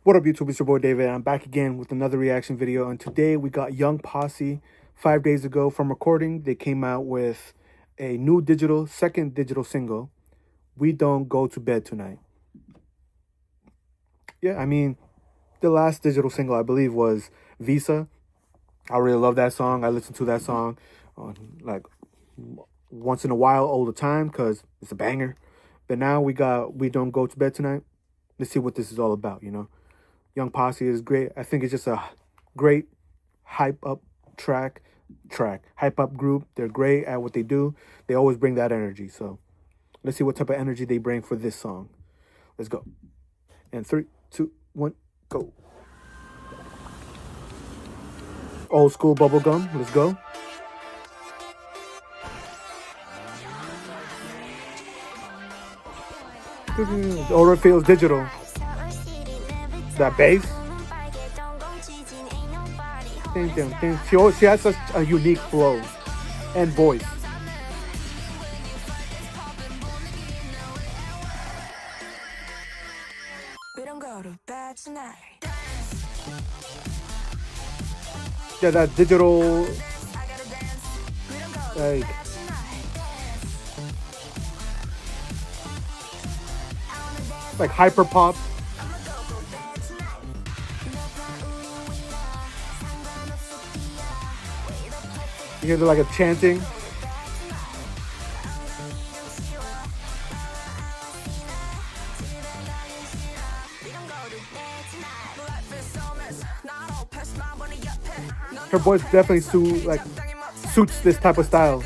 What up, YouTube? It's your boy David. I'm back again with another reaction video, and today we got Young Posse. 5 days ago from recording, they came out with a new second digital single, "We Don't Go to Bed Tonight." Yeah, I mean, the last digital single I believe was Visa. I really love that song. I listen to that song like once in a while, all the time, because it's a banger. But now we got "We Don't Go to Bed Tonight." Let's see what this is all about. Young Posse is great. I think it's just a great hype up hype up group. They're great at what they do. They always bring that energy. So let's see what type of energy they bring for this song. Let's go. And 3, 2, 1, go. Old school bubblegum. Let's go. Or it feels digital. That bass. She has such a unique flow and voice. Yeah, that digital, like hyper pop. You hear like a chanting. Her voice definitely suits this type of style.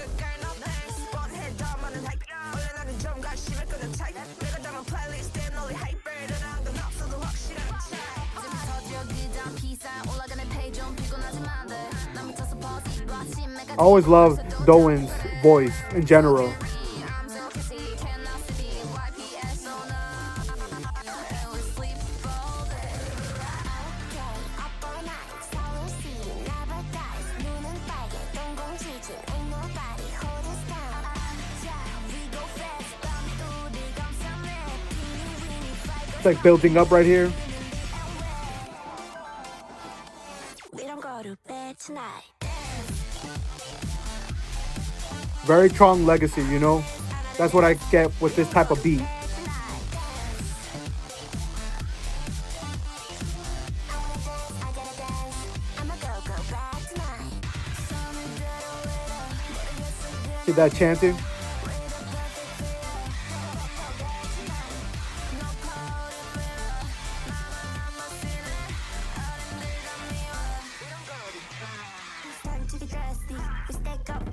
I always love Doan's voice in general. It's like building up right here. We don't go to bed tonight. Very strong legacy, That's what I get with this type of beat. See that chanting?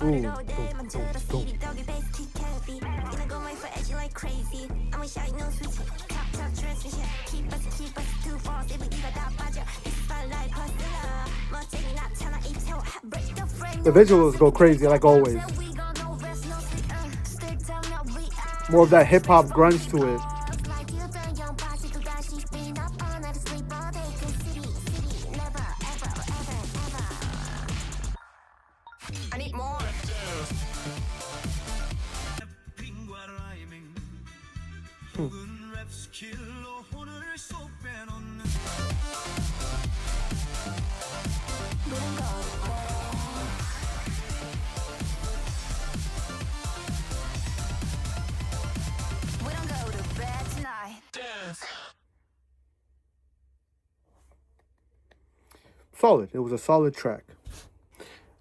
Ooh. The visuals go crazy like always. More of that hip-hop grunge to it. I need more. Solid. It was a solid track.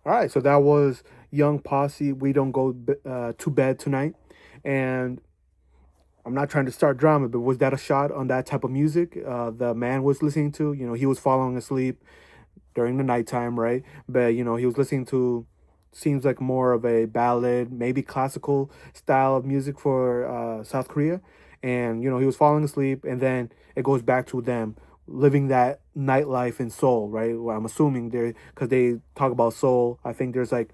All right, so that was Young Posse. We Don't Go to Bed Tonight. And I'm not trying to start drama, but was that a shot on that type of music the man was listening to? He was falling asleep during the nighttime, right? But, he was listening to, seems like more of a ballad, maybe classical style of music for South Korea. And, he was falling asleep, and then it goes back to them living that nightlife in Seoul, right? Well, I'm assuming because they talk about Seoul. I think there's like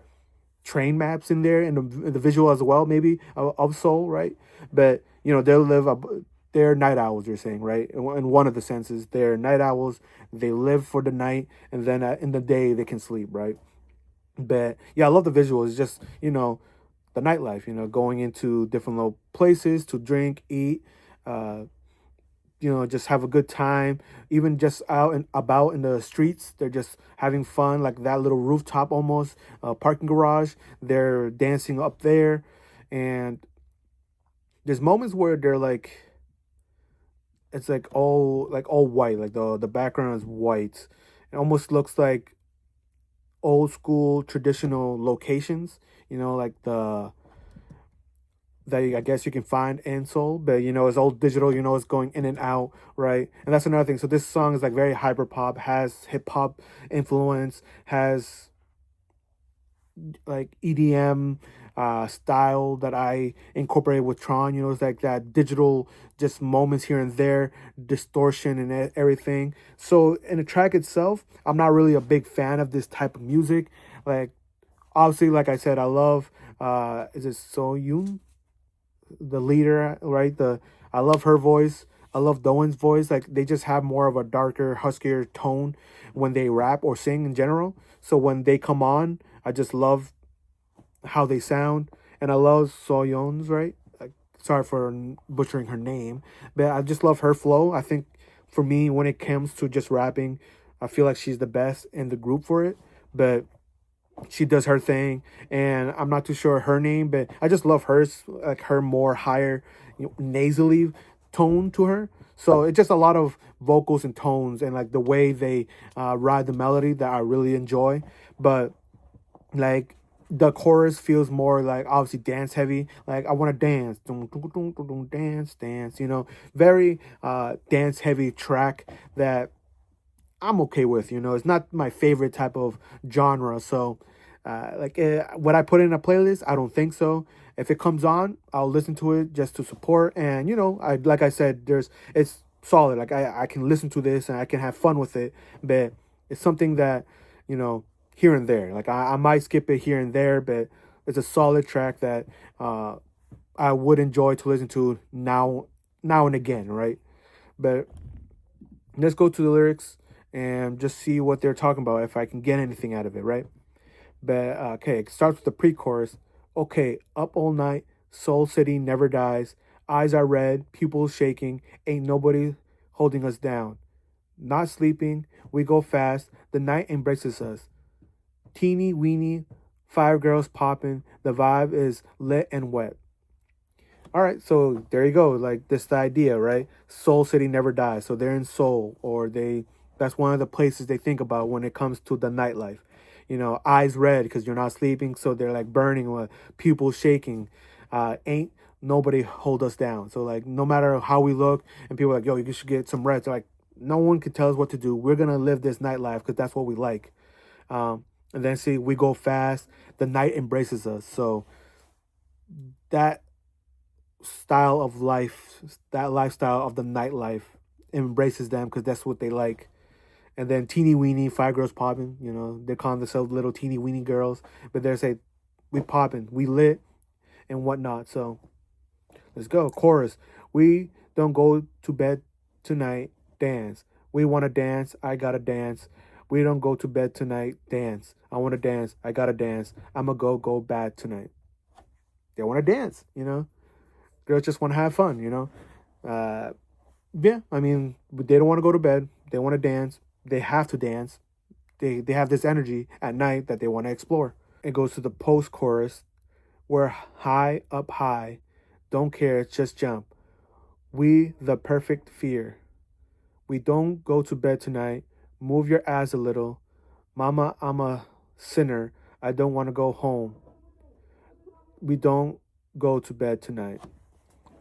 train maps in there in the visual as well, maybe of Seoul, right? But they'll live they're night owls, you're saying, right? In one of the senses, they're night owls. They live for the night, and then in the day they can sleep, right? But yeah, I love the visuals. It's just the nightlife, going into different little places to drink, eat, just have a good time, even just out and about in the streets. They're just having fun, like that little rooftop almost, parking garage. They're dancing up there. And there's moments where they're like, it's like all white, like the background is white. It almost looks like old school traditional locations, like the that I guess you can find in Seoul, but it's all digital, it's going in and out, right? And that's another thing. So this song is like very hyper pop, has hip hop influence, has like EDM style that I incorporated with Tron. It's like that digital, just moments here and there, distortion and everything. So in the track itself, I'm not really a big fan of this type of music. Like obviously, like I said, I love is it So Yoon, the leader, right? The I love her voice. I love Doan's voice. Like they just have more of a darker, huskier tone when they rap or sing in general. So when they come on, I just love how they sound, and I love Soyeon's, right. Sorry for butchering her name, but I just love her flow. I think for me, when it comes to just rapping, I feel like she's the best in the group for it. But she does her thing, and I'm not too sure her name, but I just love hers, like her more higher, nasally tone to her. So it's just a lot of vocals and tones, and like the way they ride the melody that I really enjoy. But like the chorus feels more like obviously dance heavy. Like I want to dance, dun, dun, dun, dun, dun, dance, dance. Very dance heavy track that I'm okay with. It's not my favorite type of genre. So, would I put it in a playlist? I don't think so. If it comes on, I'll listen to it just to support. And I like I said, it's solid. Like I can listen to this and I can have fun with it. But it's something that you know here and there. Like I might skip it here and there, but it's a solid track that I would enjoy to listen to now and again, right? But let's go to the lyrics and just see what they're talking about if I can get anything out of it, right? But okay, it starts with the pre-chorus. Okay, up all night, Soul City never dies. Eyes are red, pupils shaking. Ain't nobody holding us down. Not sleeping, we go fast. The night embraces us. Teeny weeny, five girls popping. The vibe is lit and wet. All right, so there you go. Like this, the idea, right? Soul City never dies. So they're in Seoul, or that's one of the places they think about when it comes to the nightlife. Eyes red because you're not sleeping, so they're like burning, pupils shaking. Ain't nobody hold us down. So like no matter how we look, and people are like, yo, you should get some rest. They're like, no one can tell us what to do. We're gonna live this nightlife because that's what we like. And then see, we go fast. The night embraces us. So that style of life, that lifestyle of the nightlife embraces them because that's what they like. And then teeny weeny, five girls popping, they're calling themselves little teeny weeny girls, but they're saying, we popping, we lit and whatnot. So let's go. Chorus. We don't go to bed tonight, dance. We want to dance, I gotta dance. We don't go to bed tonight, dance. I want to dance, I gotta dance. I'ma go bad tonight. They want to dance. Girls just want to have fun. Yeah, I mean, they don't want to go to bed. They want to dance. They have to dance. They have this energy at night that they want to explore. It goes to the post chorus. We're high up high. Don't care, just jump. We the perfect fear. We don't go to bed tonight. Move your ass a little. Mama, I'm a sinner. I don't want to go home. We don't go to bed tonight.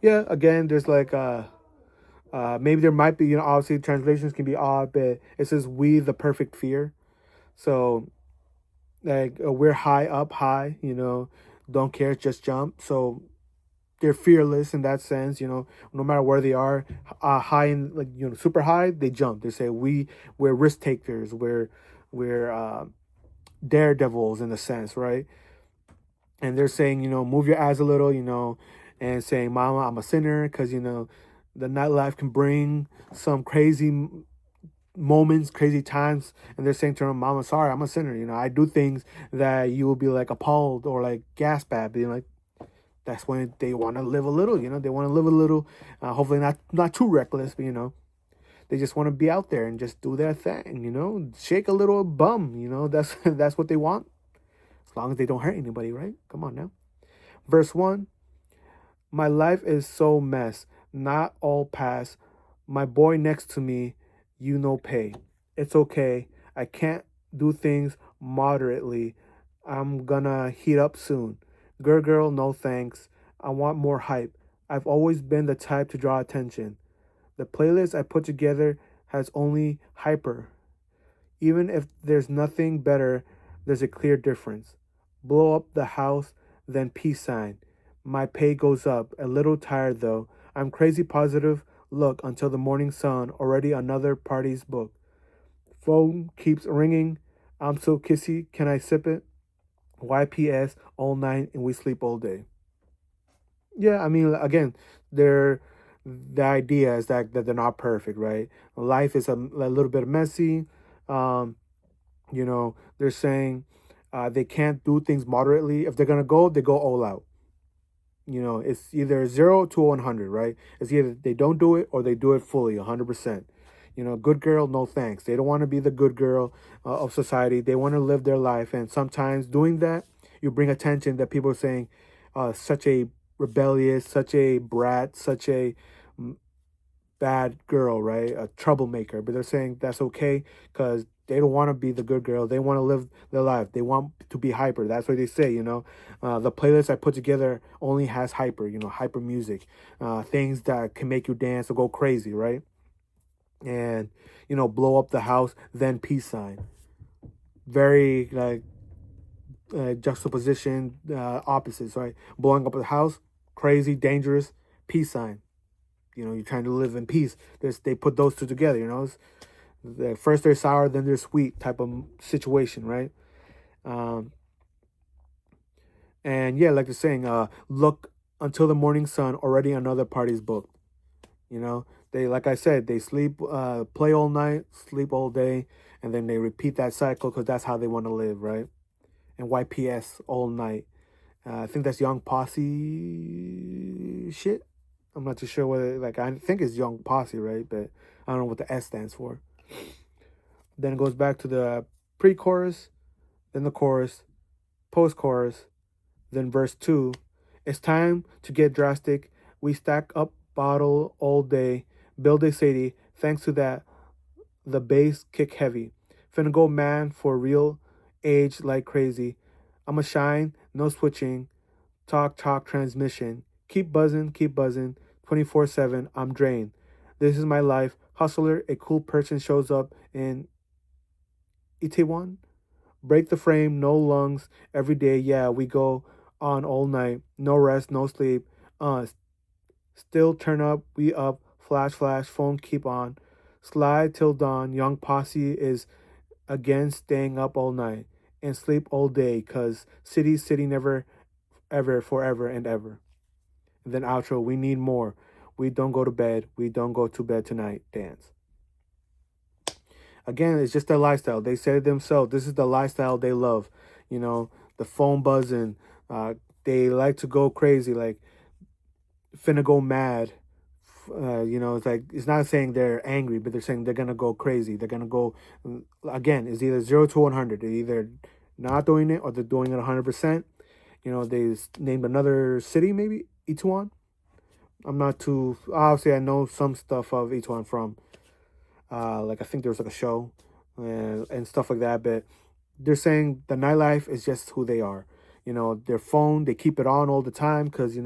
Yeah, again, there's like maybe there might be, obviously translations can be odd, but it says we the perfect fear. So like we're high up high, don't care, just jump. So they're fearless in that sense, no matter where they are, high and like super high, they jump. They say we're risk takers, we're daredevils in a sense, right? And they're saying, move your eyes a little, and saying, Mama, I'm a sinner, because the nightlife can bring some crazy moments, crazy times, and they're saying to her, Mama, sorry, I'm a sinner. I do things that you will be like appalled or like gasp at, being like, That's when they want to live a little. They want to live a little. Hopefully not too reckless, but they just want to be out there and just do their thing. Shake a little bum. That's that's what they want. As long as they don't hurt anybody, right? Come on now. Verse 1. My life is so mess, not all pass. My boy next to me, pay. It's okay. I can't do things moderately. I'm gonna heat up soon. Girl, no thanks. I want more hype. I've always been the type to draw attention. The playlist I put together has only hyper. Even if there's nothing better, there's a clear difference. Blow up the house, then peace sign. My pay goes up, a little tired though. I'm crazy positive. Look, until the morning sun, already another party's booked. Phone keeps ringing. I'm so kissy, can I sip it? YPS all night and we sleep all day. Yeah, I mean, again, they're the idea is that they're not perfect, right? Life is a little bit messy. Um, they're saying they can't do things moderately. If they're gonna go, they go all out. It's either 0 to 100, right? It's either they don't do it or they do it fully, 100%. Good girl, no thanks. They don't want to be the good girl of society. They want to live their life, and sometimes doing that, you bring attention that people are saying, such a rebellious, such a brat, such a bad girl, right? A troublemaker. But they're saying that's okay because they don't want to be the good girl. They want to live their life. They want to be hyper. That's what they say, The playlist I put together only has hyper, hyper music, things that can make you dance or go crazy, right? And, blow up the house, then peace sign. Very, like, juxtaposition, opposites, right? Blowing up the house, crazy, dangerous, peace sign. You're trying to live in peace. They put those two together, First they're sour, then they're sweet type of situation, right? Um, and yeah, like they're saying, look until the morning sun, already another party's booked. They, like I said, they sleep, play all night, sleep all day, and then they repeat that cycle because that's how they want to live, right? And YPS all night. I think that's Young Posse shit. I'm not too sure whether, like, I think it's Young Posse, right? But I don't know what the S stands for. Then it goes back to the pre-chorus, then the chorus, post-chorus, then verse 2. It's time to get drastic. We stack up bottle all day. Build a Sadie. Thanks to that, the bass kick heavy. Finna go man for real. Age like crazy. I'ma shine, no switching. Talk transmission. Keep buzzing. 24/7. I'm drained. This is my life. Hustler, a cool person shows up in Itaewon. Break the frame, no lungs. Every day, yeah, we go on all night. No rest, no sleep. Still turn up, we up. Flash, phone keep on. Slide till dawn. Young Posse is again staying up all night and sleep all day. Cause city never, ever, forever and ever. And then outro, we need more. We don't go to bed. We don't go to bed tonight. Dance. Again, it's just their lifestyle. They said it themselves. This is the lifestyle they love. The phone buzzing. They like to go crazy, like finna go mad. It's like, it's not saying they're angry, but they're saying they're gonna go crazy. They're gonna go, again, it's either 0 to 100. They're either not doing it or they're doing it 100%. They named another city, maybe Itaewon. I'm not too, obviously I know some stuff of Itaewon from, like, I think there was like a show and stuff like that, but they're saying the nightlife is just who they are. Their phone, they keep it on all the time because,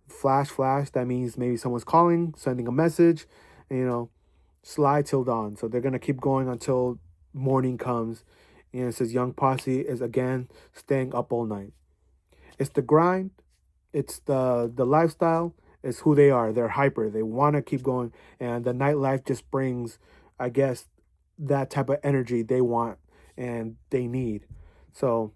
flash, that means maybe someone's calling, sending a message, and, slide till dawn. So they're going to keep going until morning comes. And it says Young Posse is again staying up all night. It's the grind. It's the lifestyle. It's who they are. They're hyper. They want to keep going. And the nightlife just brings, I guess, that type of energy they want and they need. So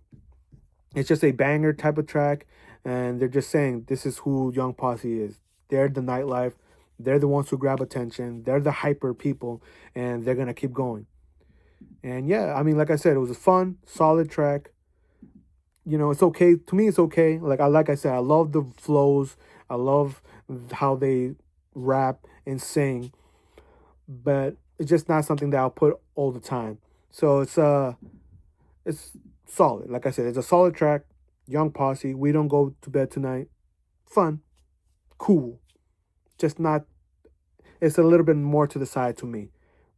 it's just a banger type of track. And they're just saying this is who Young Posse is. They're the nightlife. They're the ones who grab attention. They're the hyper people. And they're going to keep going. And yeah, I mean, like I said, it was a fun, solid track. it's okay to me. It's okay. Like I said, I love the flows. I love how they rap and sing, but it's just not something that I'll put all the time. So it's solid. Like I said, it's a solid track. Young Posse. We don't go to bed tonight. Fun, cool. Just not. It's a little bit more to the side to me.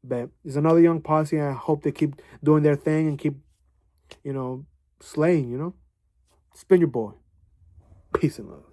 But it's another Young Posse, and I hope they keep doing their thing and keep, slaying. Spin your boy. Peace and love.